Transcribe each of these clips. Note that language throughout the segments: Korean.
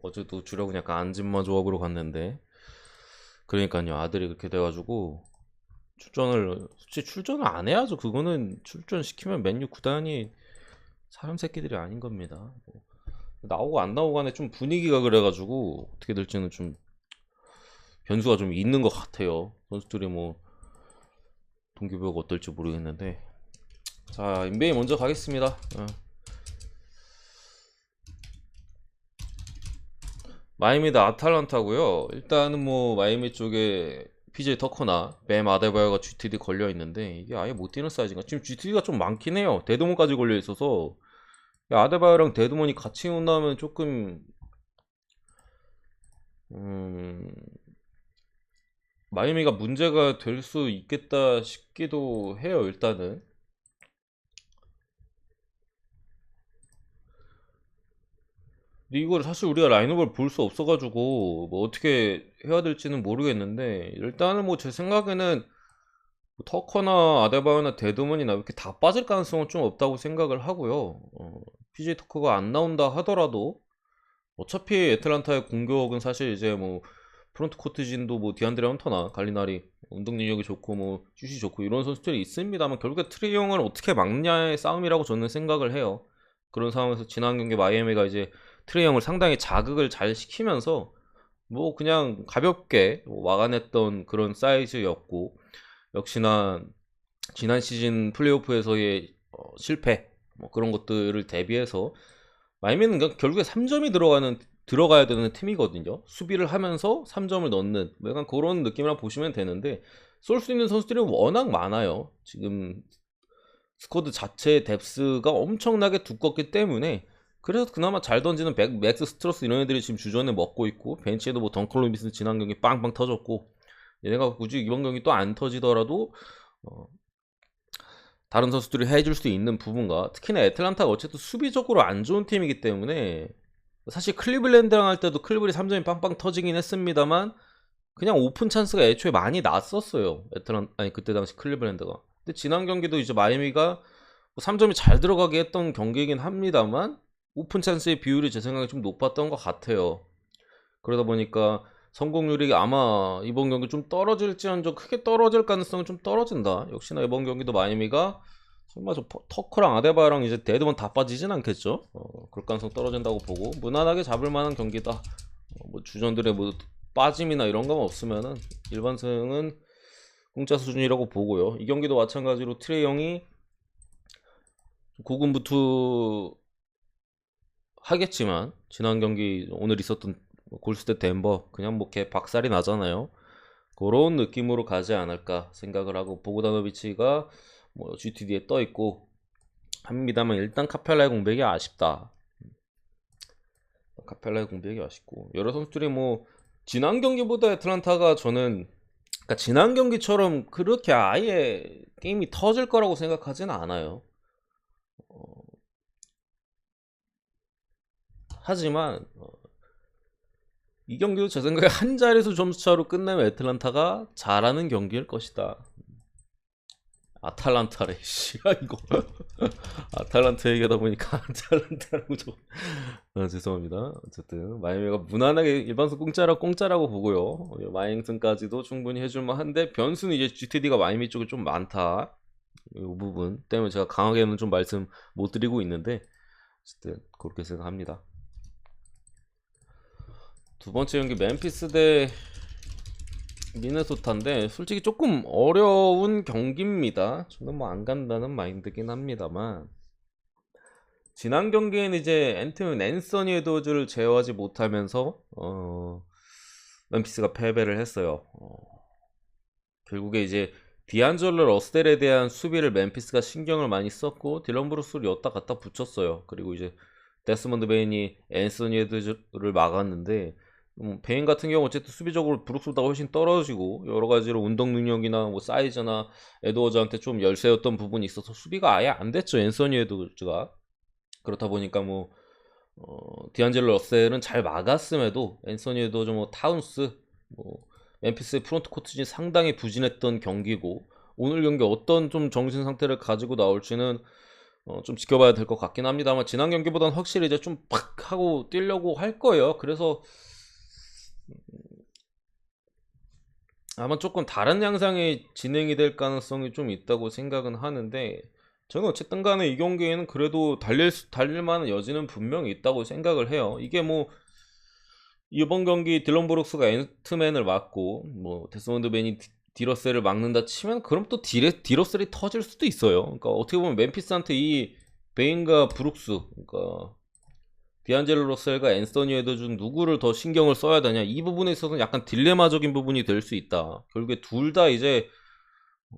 어제도 주려고 약간 안진마 조합으로 갔는데, 그러니까요, 아들이 그렇게 돼가지고 솔직히 출전을 안 해야죠. 그거는 출전시키면 맨유 구단이 사람 새끼들이 아닌 겁니다. 뭐, 나오고 안 나오고 간에 좀 분위기가 그래가지고 어떻게 될지는 좀 변수가 좀 있는 것 같아요. 선수들이 뭐 동기부여가 어떨지 모르겠는데. 자, NBA 먼저 가겠습니다. 마이애미 대 아탈란타고요. 일단은 뭐 마이애미 쪽에 PJ 터커나 뱀 아데바요가 GTD 걸려 있는데, 이게 아예 못 뛰는 사이즈인가? 지금 GTD가 좀 많긴 해요. 데드몬까지 걸려 있어서 아데바요랑 데드몬이 같이 온다면 조금 음, 마이애미가 문제가 될 수 있겠다 싶기도 해요. 일단은 근데 이걸 사실 우리가 라인업을 볼 수 없어가지고 뭐 어떻게 해야 될지는 모르겠는데, 일단은 뭐 제 생각에는 뭐 터커나 아데바요나 데드먼이나 이렇게 다 빠질 가능성은 좀 없다고 생각을 하고요. PJ 터커가 안 나온다 하더라도 어차피 애틀란타의 공격은 사실 이제 뭐 프론트 코트진도 뭐 디안드레 헌터나 갈리나리 운동 능력이 좋고 뭐 슛이 좋고 이런 선수들이 있습니다만, 결국에 트레이 형을 어떻게 막냐의 싸움이라고 저는 생각을 해요. 그런 상황에서 지난 경기 마이애미가 이제 트레이 형을 상당히 자극을 잘 시키면서 뭐 그냥 가볍게 뭐 막아냈던 그런 사이즈였고, 역시나 지난 시즌 플레이오프에서의 실패 뭐 그런 것들을 대비해서 마이애미는 결국에 3점이 들어가야 되는 팀이거든요. 수비를 하면서 3점을 넣는 뭐 약간 그런 느낌이라 보시면 되는데, 쏠 수 있는 선수들이 워낙 많아요. 지금 스쿼드 자체의 뎁스가 엄청나게 두껍기 때문에, 그래서 그나마 잘 던지는 맥스 스트러스 이런 애들이 지금 주전에 먹고 있고, 벤치에도 뭐 덩컨 로빈슨 지난 경기 빵빵 터졌고, 얘네가 굳이 이번 경기 또 안 터지더라도 어, 다른 선수들이 해줄 수 있는 부분과, 특히나 애틀란타가 어쨌든 수비적으로 안 좋은 팀이기 때문에, 사실 클리블랜드랑 할 때도 클리블이 3점이 빵빵 터지긴 했습니다만 그냥 오픈 찬스가 애초에 많이 났었어요. 아니 그때 당시 클리블랜드가. 근데 지난 경기도 이제 마이애미가 3점이 잘 들어가게 했던 경기이긴 합니다만 오픈 찬스의 비율이 제 생각에 좀 높았던 것 같아요. 그러다 보니까 성공률이 아마 이번 경기 좀 떨어질지언정 크게 떨어질 가능성은 좀 떨어진다. 역시나 이번 경기도 마이애미가 설마 터커랑 아데바요랑 이제 데드먼 다 빠지진 않겠죠. 그럴 가능성 떨어진다고 보고 무난하게 잡을 만한 경기다. 뭐 주전들의 뭐 빠짐이나 이런 건 없으면은 일반승은 공짜 수준이라고 보고요. 이 경기도 마찬가지로 트레이 형이 고군분투 하겠지만, 지난 경기 오늘 있었던 골스테 덴버 그냥 뭐 개 박살이 나잖아요. 그런 느낌으로 가지 않을까 생각을 하고, 보고다노비치가 뭐 GTD에 떠 있고 합니다만, 일단 카펠라의 공백이 아쉽다. 카펠라의 공백이 아쉽고, 여러 선수들이 뭐 지난 경기보다 애틀란타가 저는, 그러니까 지난 경기처럼 그렇게 아예 게임이 터질 거라고 생각하진 않아요. 하지만 이 경기도 제 생각에 한 자릿수 점수 차로 끝내면 애틀란타가 잘하는 경기일 것이다. 아탈란타래 씨야 이거. 아탈란타 얘기하다 보니까 아탈란타라고 죄송합니다. 어쨌든 마이애미가 무난하게 일반수 공짜라고 보고요. 마이앵슨까지도 충분히 해줄만한데, 변수는 이제 GTD가 마이애미 쪽에 좀 많다. 이 부분 때문에 제가 강하게는 좀 말씀 못 드리고 있는데, 어쨌든 그렇게 생각합니다. 두 번째 경기 멤피스 대 미네소타인데, 솔직히 조금 어려운 경기입니다. 저는 뭐 안 간다는 마인드긴 합니다만, 지난 경기에는 이제 앤토니 앤서니 에드워즈를 제어하지 못하면서 멤피스가 패배를 했어요. 결국에 이제 디안젤로 러셀에 대한 수비를 멤피스가 신경을 많이 썼고, 딜런 브루스를 였다 갔다 붙였어요. 그리고 이제 데스먼드 베인이 앤서니 에드워즈를 막았는데, 베인 같은 경우 어쨌든 수비적으로 브룩스보다 훨씬 떨어지고 여러 가지로 운동 능력이나 뭐 사이즈나 에드워즈한테 좀 열세였던 부분이 있어서 수비가 아예 안 됐죠, 앤서니 에드워즈가. 그렇다 보니까 뭐 디안젤로 러셀은 잘 막았음에도 앤서니 에드워즈, 뭐 타운스, 뭐 멤피스의 프론트 코트진이 상당히 부진했던 경기고, 오늘 경기 어떤 좀 정신 상태를 가지고 나올지는 좀 지켜봐야 될 것 같긴 합니다만 지난 경기보다는 확실히 이제 좀 팍 하고 뛰려고 할 거예요. 그래서 아마 조금 다른 양상의 진행이 될 가능성이 좀 있다고 생각은 하는데 저는 어쨌든 간에 이 경기에는 그래도 달릴 만한 여지는 분명히 있다고 생각을 해요. 이게 뭐 이번 경기 딜런 브룩스가 앤트맨을 막고 뭐 데스몬드 벤이 디러셀을 막는다 치면 그럼 또 디러셀이 터질 수도 있어요. 그러니까 어떻게 보면 멤피스한테 이 베인과 브룩스, 그러니까 디안젤로 러셀과 앤서니 에드준 누구를 더 신경을 써야 되냐, 이 부분에 있어서는 약간 딜레마적인 부분이 될 수 있다. 결국에 둘 다 이제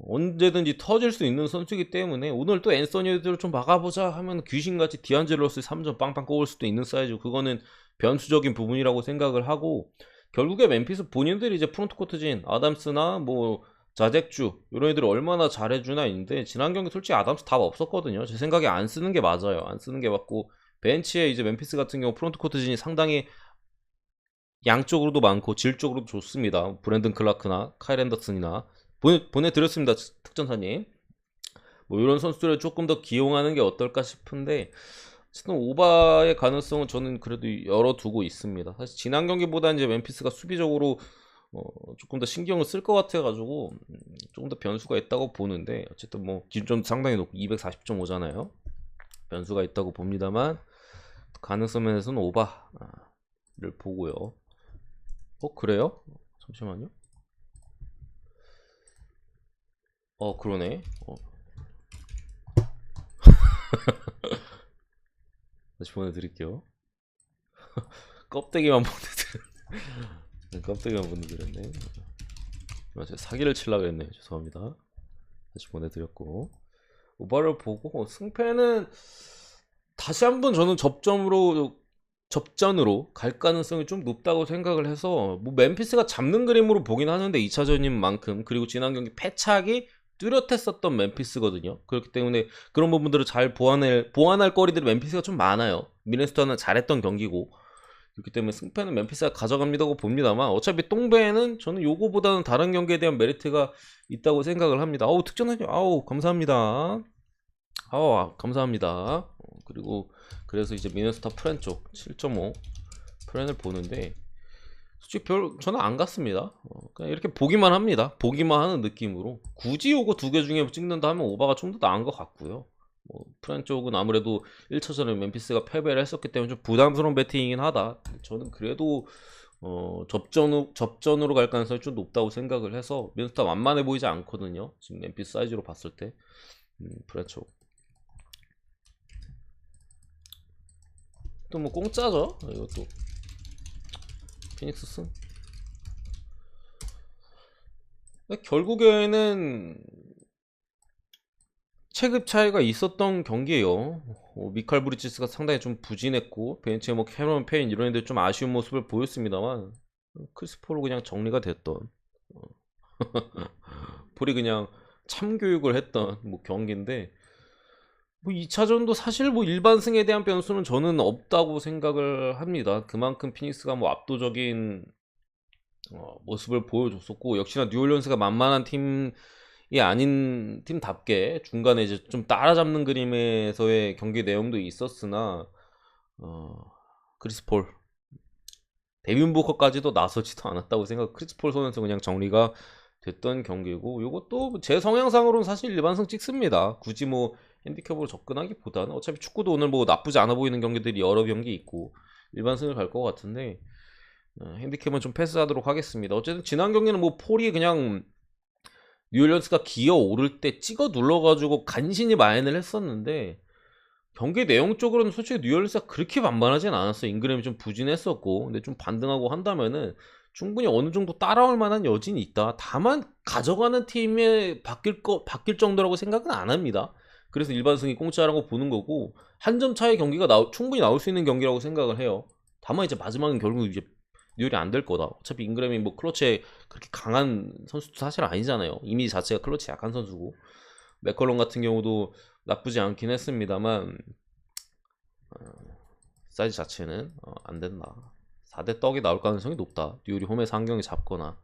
언제든지 터질 수 있는 선수이기 때문에 오늘 또 앤서니 에드를 좀 막아보자 하면 귀신같이 디안젤로 러셀 3점 빵빵 꼽을 수도 있는 사이즈, 그거는 변수적인 부분이라고 생각을 하고, 결국에 멤피스 본인들이 이제 프론트코트진 아담스나 뭐 자잭주 이런 애들이 얼마나 잘해주나 있는데, 지난 경기 솔직히 아담스 답 없었거든요. 제 생각에 안 쓰는 게 맞아요. 안 쓰는 게 맞고, 벤치에 이제 멤피스 같은 경우 프론트코트진이 상당히 양쪽으로도 많고 질적으로도 좋습니다. 브랜든 클라크나 카일 앤더슨이나 보내드렸습니다, 특전사님. 뭐 이런 선수들을 조금 더 기용하는 게 어떨까 싶은데, 어쨌든 오바의 가능성은 저는 그래도 열어두고 있습니다. 사실 지난 경기보다 이제 멤피스가 수비적으로 조금 더 신경을 쓸 것 같아가지고 조금 더 변수가 있다고 보는데, 어쨌든 뭐 기준 상당히 높고 240.5잖아요. 변수가 있다고 봅니다만 가능성 면에서는 오바를 보고요. 그래요? 잠시만요. 그러네. 다시 보내드릴게요. 껍데기만 보내드렸네. 껍데기만 보내드렸네. 제가 사기를 치려고 했네요. 죄송합니다. 다시 보내드렸고, 오바를 보고 승패는 다시 한번 저는 접전으로 갈 가능성이 좀 높다고 생각을 해서, 뭐 멤피스가 잡는 그림으로 보긴 하는데 2차전인 만큼, 그리고 지난 경기 패착이 뚜렷했었던 멤피스거든요. 그렇기 때문에 그런 부분들을 잘 보완할 거리들이 멤피스가 좀 많아요. 미네소타는 잘했던 경기고, 그렇기 때문에 승패는 멤피스가 가져갑니다고 봅니다만, 어차피 똥배에는 저는 요거보다는 다른 경기에 대한 메리트가 있다고 생각을 합니다. 특전사님, 감사합니다. 감사합니다. 그리고 그래서 이제 미네소타 프렌 쪽 7.5 프렌을 보는데, 솔직히 저는 안 갔습니다. 그냥 이렇게 보기만 합니다. 보기만 하는 느낌으로. 굳이 요거 두 개 중에 찍는다 하면 오바가 좀 더 나은 것 같고요. 프렌 쪽은 아무래도 1차전에 멤피스가 패배를 했었기 때문에 좀 부담스러운 배팅이긴 하다. 저는 그래도 접전으로 갈 가능성이 좀 높다고 생각을 해서 미네소타 만만해 보이지 않거든요. 지금 멤피스 사이즈로 봤을 때. 프렌 쪽. 또 뭐 공짜죠? 이것도 피닉스 승. 결국에는 체급 차이가 있었던 경기예요. 미칼 브리지스가 상당히 좀 부진했고, 벤치에 뭐 캐런 페인 이런 애들 좀 아쉬운 모습을 보였습니다만, 크리스 폴로 그냥 정리가 됐던 폴이 그냥 참교육을 했던 뭐 경기인데, 뭐 2차전도 사실 뭐 일반승에 대한 변수는 저는 없다고 생각을 합니다. 그만큼 피닉스가 뭐 압도적인 모습을 보여줬었고, 역시나 뉴올리언스가 만만한 팀이 아닌 팀답게 중간에 이제 좀 따라잡는 그림에서의 경기 내용도 있었으나, 크리스 폴, 데빈 부커까지도 나서지도 않았다고 생각. 크리스 폴 선에서 그냥 정리가 됐던 경기고, 이것도 제 성향상으로는 사실 일반승 찍습니다. 굳이 뭐 핸디캡으로 접근하기보다는 어차피 축구도 오늘 뭐 나쁘지 않아 보이는 경기들이 여러 경기 있고 일반승을 갈 것 같은데, 핸디캡은 좀 패스하도록 하겠습니다. 어쨌든 지난 경기는 뭐 폴이 그냥 뉴올리언스가 기어 오를 때 찍어 눌러가지고 간신히 마인을 했었는데, 경기 내용적으로는 솔직히 뉴올리언스가 그렇게 만만하진 않았어요. 잉그램이 좀 부진했었고, 근데 좀 반등하고 한다면은 충분히 어느 정도 따라올 만한 여진이 있다. 다만 가져가는 팀에 바뀔 정도라고 생각은 안 합니다. 그래서 일반승이 공짜라고 보는 거고, 한 점 차의 경기가 충분히 나올 수 있는 경기라고 생각을 해요. 다만 이제 마지막은 결국 이제 뉴올이 안 될 거다. 어차피 잉그램이 뭐 클러치에 그렇게 강한 선수도 사실 아니잖아요. 이미지 자체가 클러치 약한 선수고, 맥컬럼 같은 경우도 나쁘지 않긴 했습니다만, 사이즈 자체는 안 된다. 4대 떡이 나올 가능성이 높다. 뉴올이 홈에서 한 경기 잡거나,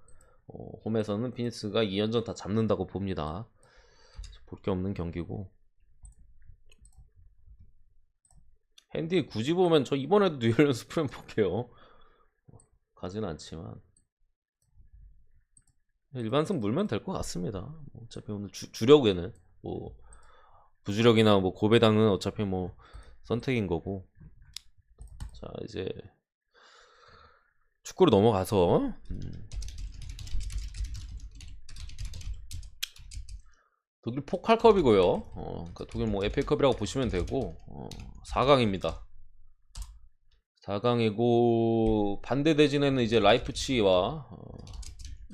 홈에서는 피닉스가 2연전 다 잡는다고 봅니다. 볼 게 없는 경기고, 핸디 굳이 보면 저 이번에도 듀얼 스프램 볼게요. 가지는 않지만 일반승 물면 될 것 같습니다. 뭐 어차피 오늘 주력에는 뭐 부주력이나 뭐 고배당은 어차피 뭐 선택인 거고. 자 이제 축구로 넘어가서 독일 포칼컵이고요. 그러니까 독일 뭐 FA컵이라고 보시면 되고 4강입니다. 4강이고 반대 대진에는 이제 라이프치히와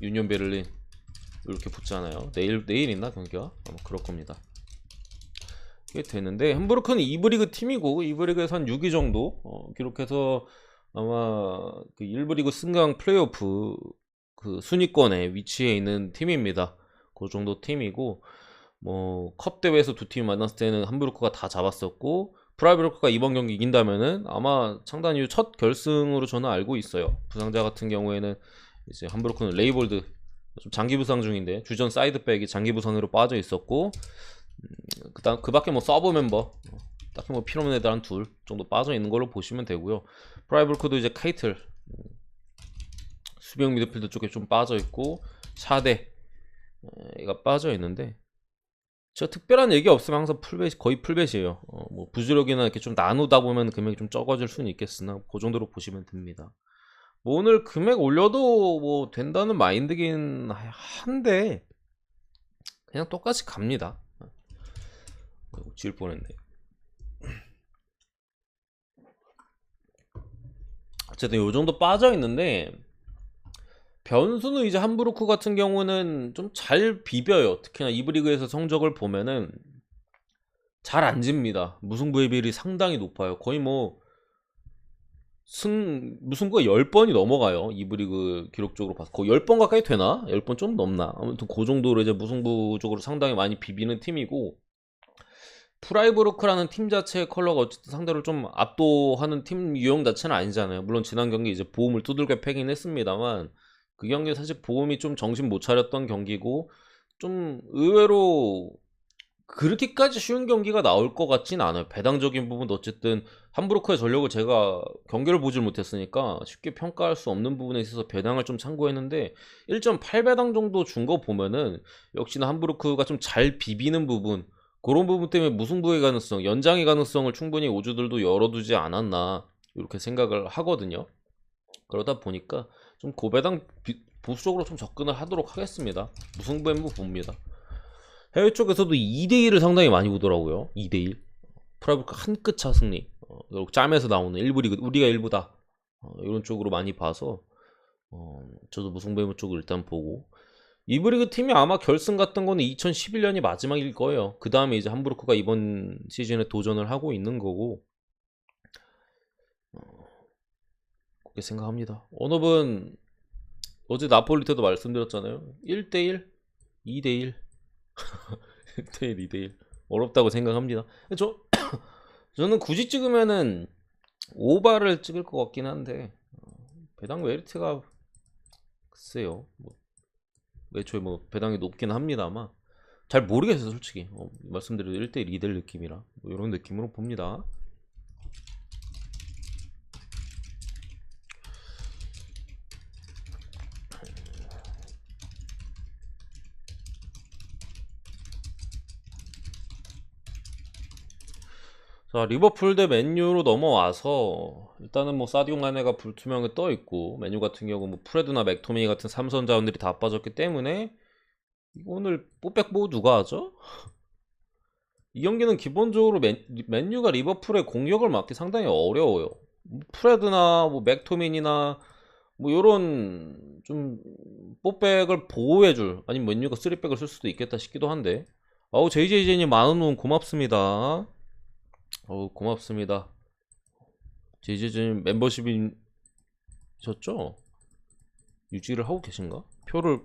유니온 베를린 이렇게 붙잖아요. 내일 있나 경기가? 아마 그럴 겁니다. 이게 되는데 함부르크는 2부 리그 팀이고 2부 리그에서 한 6위 정도 기록해서 아마 그 1부 리그 승강 플레이오프 그 순위권에 위치해 있는 팀입니다. 그 정도 팀이고 뭐 컵 대회에서 두 팀이 만났을 때는 함부르크가 다 잡았었고 프라이브르크가 이번 경기 이긴다면은 아마 창단 이후 첫 결승으로 저는 알고 있어요. 부상자 같은 경우에는 이제 함부르크는 레이볼드 좀 장기 부상 중인데 주전 사이드백이 장기 부상으로 빠져 있었고 그다음 그밖에 뭐 서브 멤버 딱히 뭐 필요 없는 애들 한 둘 정도 빠져 있는 걸로 보시면 되고요. 프라이브르크도 이제 카이틀 수비형 미드필더 쪽에 좀 빠져 있고 샤데가 빠져 있는데 제가 특별한 얘기 없으면 항상 풀벳 거의 풀벳이에요. 뭐 부주력이나 이렇게 좀 나누다 보면 금액이 좀 적어질 수는 있겠으나 그 정도로 보시면 됩니다. 뭐 오늘 금액 올려도 뭐 된다는 마인드긴 한데 그냥 똑같이 갑니다. 지을 뻔했네. 어쨌든 요 정도 빠져 있는데 변수는 이제 함부르크 같은 경우는 좀 잘 비벼요. 특히나 이브리그에서 성적을 보면은 잘 안 집니다. 무승부의 비율이 상당히 높아요. 거의 뭐 무승부가 10번이 넘어가요. 이브리그 기록적으로 봐서 거의 10번 가까이 되나? 10번 좀 넘나? 아무튼 그 정도로 이제 무승부적으로 상당히 많이 비비는 팀이고 프라이브루크라는 팀 자체의 컬러가 어쨌든 상대로 좀 압도하는 팀 유형 자체는 아니잖아요. 물론 지난 경기 이제 보험을 두들겨 패긴 했습니다만 그 경기 사실 보험이 좀 정신 못 차렸던 경기고 좀 의외로 그렇게까지 쉬운 경기가 나올 것 같진 않아요. 배당적인 부분도 어쨌든 함부르크의 전력을 제가 경기를 보질 못했으니까 쉽게 평가할 수 없는 부분에 있어서 배당을 좀 참고했는데 1.8배당 정도 준 거 보면은 역시나 함부르크가 좀 잘 비비는 부분 그런 부분 때문에 무승부의 가능성, 연장의 가능성을 충분히 오주들도 열어두지 않았나 이렇게 생각을 하거든요. 그러다 보니까 좀 고배당 보수적으로 좀 접근을 하도록 하겠습니다. 무승부의 봅니다. 해외 쪽에서도 2대1을 상당히 많이 보더라고요. 2대1. 프라이브가 한 끗 차 승리. 짬에서 나오는 1부 리그, 우리가 1부다. 이런 쪽으로 많이 봐서 저도 무승부 쪽을 일단 보고 2부 리그 팀이 아마 결승 같은 거는 2011년이 마지막일 거예요. 그 다음에 이제 함부르크가 이번 시즌에 도전을 하고 있는 거고 그렇게 생각합니다. 언업은 어제 나폴리 때도 말씀드렸잖아요. 1대1, 2대1 1대1, 2대1 어렵다고 생각합니다. 저는 굳이 찍으면은 오바를 찍을 것 같긴 한데 배당 메리트가 글쎄요. 뭐 애초에 뭐 배당이 높긴 합니다만 잘 모르겠어요 솔직히. 말씀드린 1대1, 2대1 느낌이라 뭐 이런 느낌으로 봅니다. 자 리버풀 대 맨유로 넘어와서 일단은 뭐 사디오 마네가 불투명에 떠 있고 맨유 같은 경우 뭐 프레드나 맥토미니 같은 삼선 자원들이 다 빠졌기 때문에 오늘 뽀백 뭐 누가 하죠? 이 경기는 기본적으로 맨유가 리버풀의 공격을 막기 상당히 어려워요. 프레드나 뭐 맥토민이나 뭐 요런 좀 뽀백을 보호해줄 아니면 맨유가 쓰리백을 쓸 수도 있겠다 싶기도 한데 JJJ님 만원 후원 고맙습니다. 고맙습니다. JJJ님 멤버십이셨죠? 유지를 하고 계신가? 표를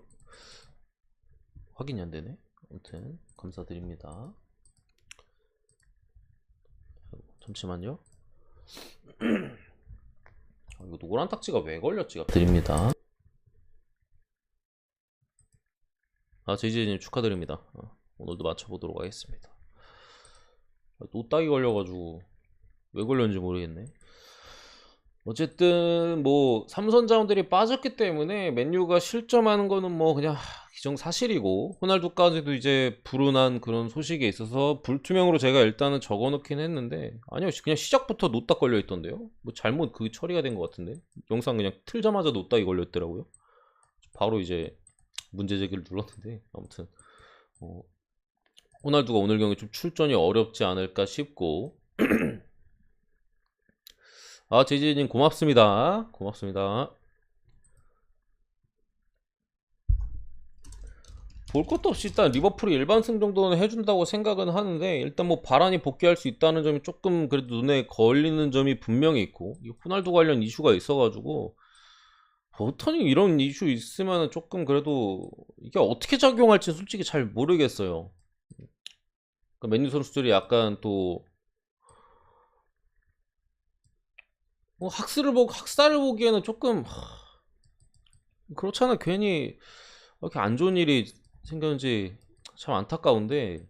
확인이 안 되네. 아무튼 감사드립니다. 잠시만요. 이거 노란 딱지가 왜 걸렸지? 드립니다. 제이제이님 축하드립니다. 오늘도 맞춰보도록 하겠습니다. 노딱이 걸려가지고 왜 걸렸는지 모르겠네. 어쨌든 뭐 삼선 자원들이 빠졌기 때문에 맨유가 실점하는 거는 뭐 그냥 기정사실이고, 호날두까지도 이제 불운한 그런 소식에 있어서 불투명으로 제가 일단은 적어놓긴 했는데, 아니요, 그냥 시작부터 노딱 걸려 있던데요. 뭐 잘못 그 처리가 된 것 같은데, 영상 그냥 틀자마자 노딱이 걸렸더라고요. 바로 이제 문제 제기를 눌렀는데, 아무튼 호날두가 오늘 경기 좀 출전이 어렵지 않을까 싶고. 아, 제지님 고맙습니다. 고맙습니다. 볼 것도 없이 일단 리버풀이 일반승 정도는 해준다고 생각은 하는데, 일단 뭐 바란이 복귀할 수 있다는 점이 조금 그래도 눈에 걸리는 점이 분명히 있고, 이 호날두 관련 이슈가 있어가지고 보통이 이런 이슈 있으면 조금 그래도 이게 어떻게 작용할지 솔직히 잘 모르겠어요. 그러니까 맨유 선수들이 약간 또 뭐 학살을 보기에는 조금 그렇잖아. 괜히 이렇게 안 좋은 일이 생겼는지 참 안타까운데,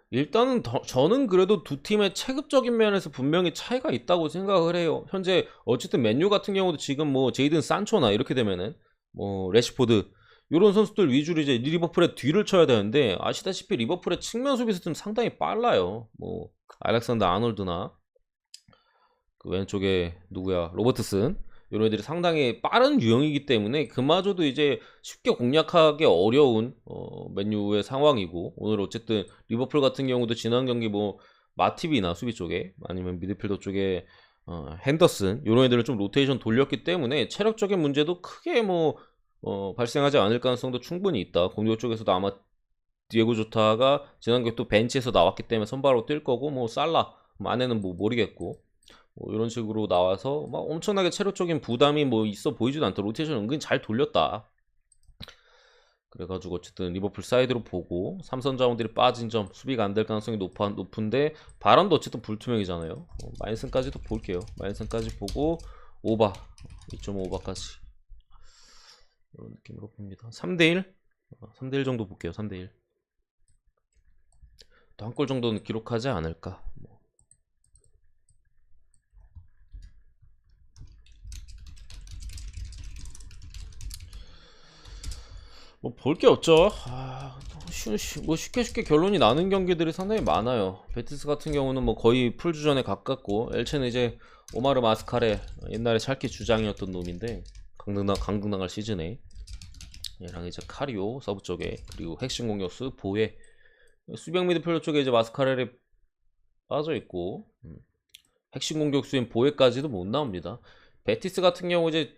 일단은 저는 그래도 두 팀의 체급적인 면에서 분명히 차이가 있다고 생각을 해요. 현재 어쨌든 맨유 같은 경우도 지금 뭐 제이든 산초나 이렇게 되면은 뭐 레시포드 이런 선수들 위주로 이제 리버풀의 뒤를 쳐야 되는데, 아시다시피 리버풀의 측면 수비수들은 상당히 빨라요. 뭐 알렉산더 아놀드나 그 왼쪽에 누구야, 로버트슨, 이런 애들이 상당히 빠른 유형이기 때문에 그마저도 이제 쉽게 공략하기 어려운 맨유의 상황이고, 오늘 어쨌든 리버풀 같은 경우도 지난 경기 뭐 마티비나 수비 쪽에, 아니면 미드필더 쪽에 핸더슨, 이런 애들을 좀 로테이션 돌렸기 때문에 체력적인 문제도 크게 뭐 발생하지 않을 가능성도 충분히 있다. 공격 쪽에서도 아마 디에고 조타가 지난 경기 또 벤치에서 나왔기 때문에 선발로 뛸 거고, 뭐 살라 마네는 뭐 모르겠고, 뭐 이런 식으로 나와서 막 엄청나게 체력적인 부담이 뭐 있어 보이지도 않다. 로테이션 은근히 잘 돌렸다. 그래가지고 어쨌든 리버풀 사이드로 보고, 삼선 자원들이 빠진 점, 수비가 안 될 가능성이 높은데 바람도 어쨌든 불투명이잖아요. 마인슨까지도 볼게요. 마인슨까지 보고 오바 2.5오바까지 이런 느낌으로 봅니다. 3대1 3대1 정도 볼게요. 3대1 또 한 골 정도는 기록하지 않을까. 뭐 볼 게 없죠. 뭐 쉽게 결론이 나는 경기들이 상당히 많아요. 베티스 같은 경우는 뭐 거의 풀주전에 가깝고, 엘체는 이제 오마르 마스카레, 옛날에 샬케 주장이었던 놈인데 강등당할 시즌에, 얘랑 이제 카리오 서브 쪽에, 그리고 핵심 공격수 보에, 수비형 미드필더 쪽에 이제 마스카레를 빠져 있고, 핵심 공격수인 보에까지도 못 나옵니다. 베티스 같은 경우 이제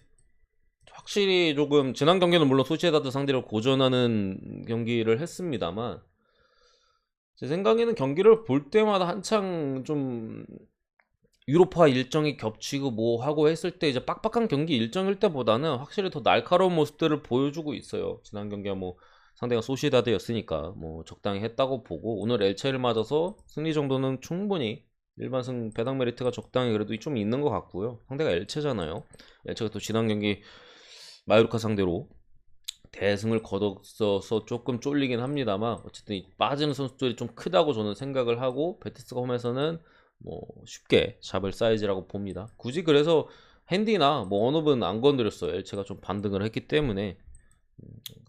확실히 조금 지난 경기는 물론 소시에다드 상대로 고전하는 경기를 했습니다만, 제 생각에는 경기를 볼 때마다 한창 좀 유로파 일정이 겹치고 뭐 하고 했을 때 이제 빡빡한 경기 일정일 때보다는 확실히 더 날카로운 모습들을 보여주고 있어요. 지난 경기가 뭐 상대가 소시에다드였으니까 뭐 적당히 했다고 보고, 오늘 엘체를 맞아서 승리 정도는 충분히 일반승 배당 메리트가 적당히 그래도 좀 있는 것 같고요. 상대가 엘체잖아요. 엘체가 또 지난 경기 마요르카 상대로 대승을 거뒀어서 조금 쫄리긴 합니다만, 어쨌든 빠지는 선수들이 좀 크다고 저는 생각을 하고, 베티스가 홈에서는 뭐 쉽게 잡을 사이즈라고 봅니다. 굳이 그래서 핸디나 뭐 언업은 안 건드렸어요. 엘체가 좀 반등을 했기 때문에.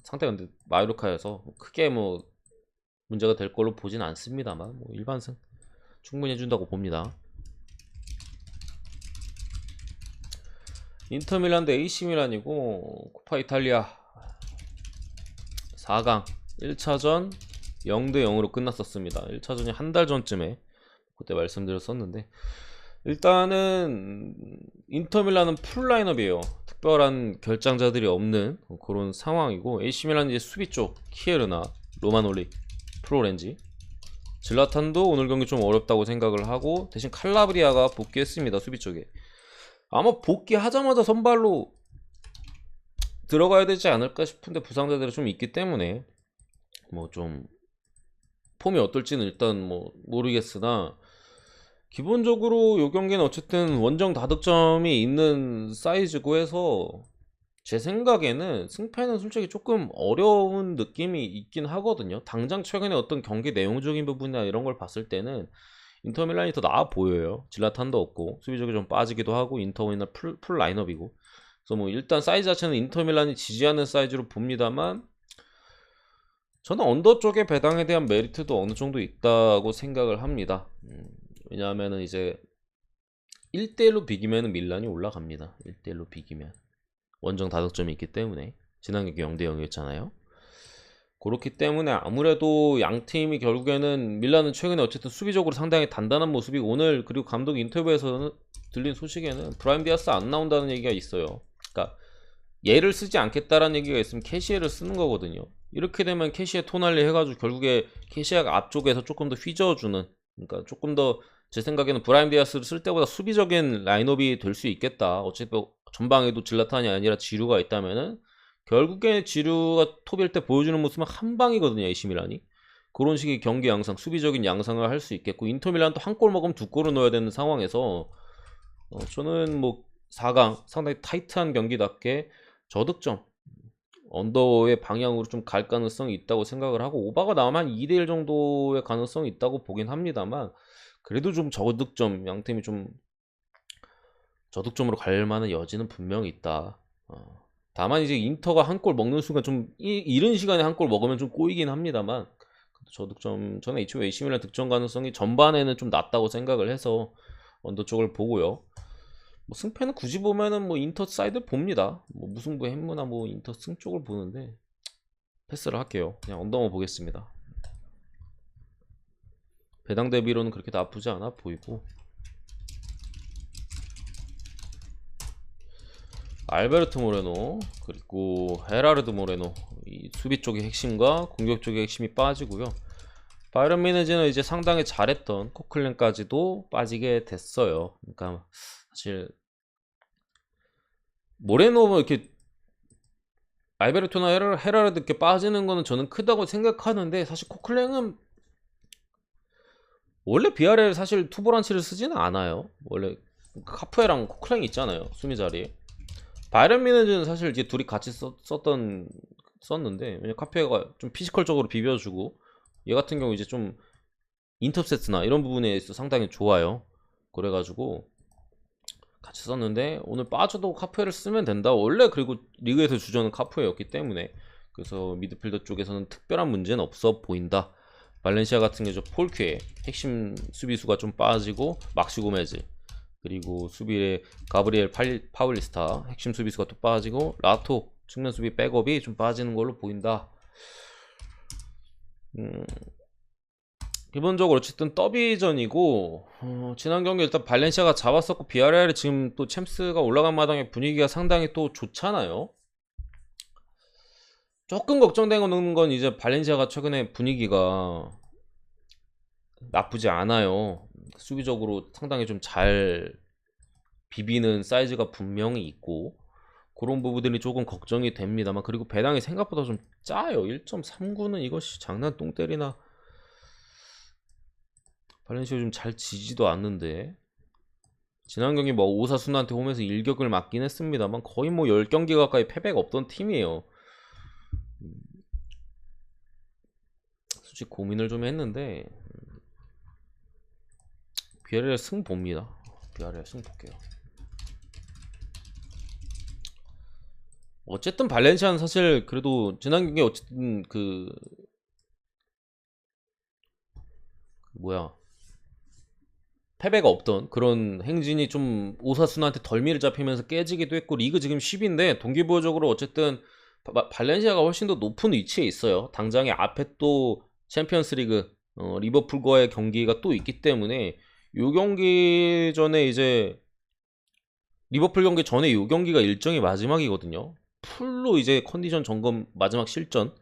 상대가 근데 마요르카여서 크게 뭐 문제가 될 걸로 보진 않습니다만, 뭐 일반승 충분히 해준다고 봅니다. 인터밀란 대 AC밀란이고, 코파 이탈리아 4강 1차전 0대 0으로 끝났었습니다. 1차전이 한 달 전쯤에 그때 말씀드렸었는데, 일단은 인터밀란은 풀라인업이에요. 특별한 결장자들이 없는 그런 상황이고, AC밀란은 이제 수비 쪽 키에르나, 로마놀리, 프로렌지, 질라탄도 오늘 경기 좀 어렵다고 생각을 하고, 대신 칼라브리아가 복귀했습니다. 수비 쪽에 아마 복귀하자마자 선발로 들어가야 되지 않을까 싶은데, 부상자들이 좀 있기 때문에 뭐 좀 폼이 어떨지는 일단 뭐 모르겠으나, 기본적으로 이 경기는 어쨌든 원정 다득점이 있는 사이즈고 해서 제 생각에는 승패는 솔직히 조금 어려운 느낌이 있긴 하거든요. 당장 최근에 어떤 경기 내용적인 부분이나 이런 걸 봤을 때는 인터밀란이 더 나아 보여요. 질라탄도 없고 수비적이 좀 빠지기도 하고 인터나 풀 라인업이고. 그래서 뭐 일단 사이즈 자체는 인터밀란이 지지하는 사이즈로 봅니다만 저는 언더 쪽의 배당에 대한 메리트도 어느 정도 있다고 생각을 합니다. 왜냐하면은 이제 1대1로 비기면 밀란이 올라갑니다. 1대1로 비기면 원정 다득점이 있기 때문에 지난 경기 0대0이었잖아요. 그렇기 때문에 아무래도 양 팀이 결국에는 밀란은 최근에 어쨌든 수비적으로 상당히 단단한 모습이고 오늘 그리고 감독 인터뷰에서는 들린 소식에는 브라임 디아스 안 나온다는 얘기가 있어요. 그러니까 얘를 쓰지 않겠다라는 얘기가 있으면 캐시에를 쓰는 거거든요. 이렇게 되면 캐시에 토날리 해가지고 결국에 캐시아가 앞쪽에서 조금 더 휘저어주는, 그러니까 조금 더 제 생각에는 브라임 디아스를 쓸 때보다 수비적인 라인업이 될 수 있겠다. 어쨌든 전방에도 질라탄이 아니라 지루가 있다면은 결국에 지루가 톱일 때 보여주는 모습은 한 방이거든요. AC 밀란이 그런 식의 경기 양상, 수비적인 양상을 할 수 있겠고 인터밀란도 한 골 먹으면 두 골을 넣어야 되는 상황에서 저는 뭐 4강 상당히 타이트한 경기답게 저득점 언더의 방향으로 좀 갈 가능성이 있다고 생각을 하고 오바가 나오면 2대1 정도의 가능성이 있다고 보긴 합니다만 그래도 좀 저득점, 양팀이 좀 저득점으로 갈 만한 여지는 분명히 있다. 다만 이제 인터가 한 골 먹는 순간 좀 이른 시간에 한 골 먹으면 좀 꼬이긴 합니다만 저득점 전에 AC 밀란 득점 가능성이 전반에는 좀 낮다고 생각을 해서 언더 쪽을 보고요. 뭐 승패는 굳이 보면은 뭐 인터 사이드 봅니다. 뭐 무승부 햄무나 뭐 인터 승 쪽을 보는데 패스를 할게요. 그냥 언더만 보겠습니다. 배당 대비로는 그렇게 나쁘지 않아 보이고 알베르트 모레노 그리고 헤라르드 모레노 이 수비 쪽의 핵심과 공격 쪽의 핵심이 빠지고요. 바이런 미네즈는 이제 상당히 잘했던 코클랜까지도 빠지게 됐어요. 그러니까 사실 모레노 이렇게 알베르토나 헤라르드 이렇게 빠지는 거는 저는 크다고 생각하는데 사실 코클랭은 원래 비아레를 사실 투보란치를 쓰지는 않아요. 원래 카프에랑 코클랭이 있잖아요. 수미 자리에. 바이런 미네즈는 사실 이제 둘이 같이 썼는데 왜냐면 카페가 좀 피지컬적으로 비벼주고 얘 같은 경우 이제 좀 인터셉트나 이런 부분에 있어 상당히 좋아요. 그래가지고 같이 썼는데 오늘 빠져도 카프에를 쓰면 된다. 원래 그리고 리그에서 주전은 카프에였기 때문에 그래서 미드필더 쪽에서는 특별한 문제는 없어 보인다. 발렌시아 같은 경우 폴큐의 핵심 수비수가 좀 빠지고 막시 고메즈 그리고 수비에 가브리엘 파울리스타 핵심 수비수가 또 빠지고 라토 측면 수비 백업이 좀 빠지는 걸로 보인다. 기본적으로 어쨌든 더비전이고 지난 경기 일단 발렌시아가 잡았었고 비아레알이 지금 또 챔스가 올라간 마당에 분위기가 상당히 또 좋잖아요. 조금 걱정되는 건 이제 발렌시아가 최근에 분위기가 나쁘지 않아요. 수비적으로 상당히 좀 잘 비비는 사이즈가 분명히 있고 그런 부분들이 조금 걱정이 됩니다만 그리고 배당이 생각보다 좀 짜요. 1.39는 이것이 장난 똥 때리나. 발렌시아 좀 잘 지지도 않는데 지난 경기 뭐 오사수나한테 홈에서 일격을 맞긴 했습니다만 거의 뭐 10경기 가까이 패배가 없던 팀이에요. 솔직히 고민을 좀 했는데 비아레알 승 봅니다. 비아레알 승 볼게요. 어쨌든 발렌시아는 사실 그래도 지난 경기 어쨌든 뭐야 패배가 없던 그런 행진이 좀 오사수나한테 덜미를 잡히면서 깨지기도 했고 리그 지금 10인데 동기부여적으로 어쨌든 발렌시아가 훨씬 더 높은 위치에 있어요. 당장에 앞에 또 챔피언스리그 리버풀과의 경기가 또 있기 때문에 요 경기 전에 이제 리버풀 경기 전에 요 경기가 일정이 마지막이거든요. 풀로 이제 컨디션 점검 마지막 실전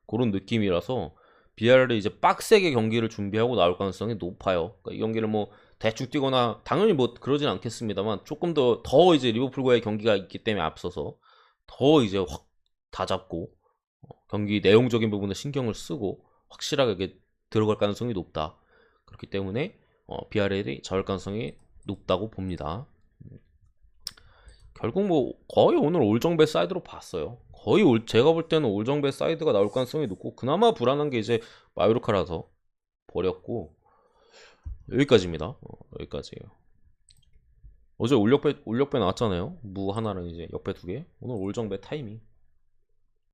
그런 느낌이라서 비아레알이 이제 빡세게 경기를 준비하고 나올 가능성이 높아요. 그러니까 이 경기를 뭐 대충 뛰거나 당연히 뭐 그러진 않겠습니다만 조금 더 이제 리버풀과의 경기가 있기 때문에 앞서서 더 이제 확 다 잡고 경기 내용적인 부분에 신경을 쓰고 확실하게 들어갈 가능성이 높다. 그렇기 때문에 비아레알이 잡을 가능성이 높다고 봅니다. 결국 뭐 거의 오늘 올정배 사이드로 봤어요. 거의 제가 볼 때는 올정배 사이드가 나올 가능성이 높고 그나마 불안한 게 이제 마요르카라서 버렸고 여기까지입니다. 여기까지예요. 어제 올역배 나왔잖아요. 무 하나랑 이제 역배 두 개. 오늘 올정배 타이밍.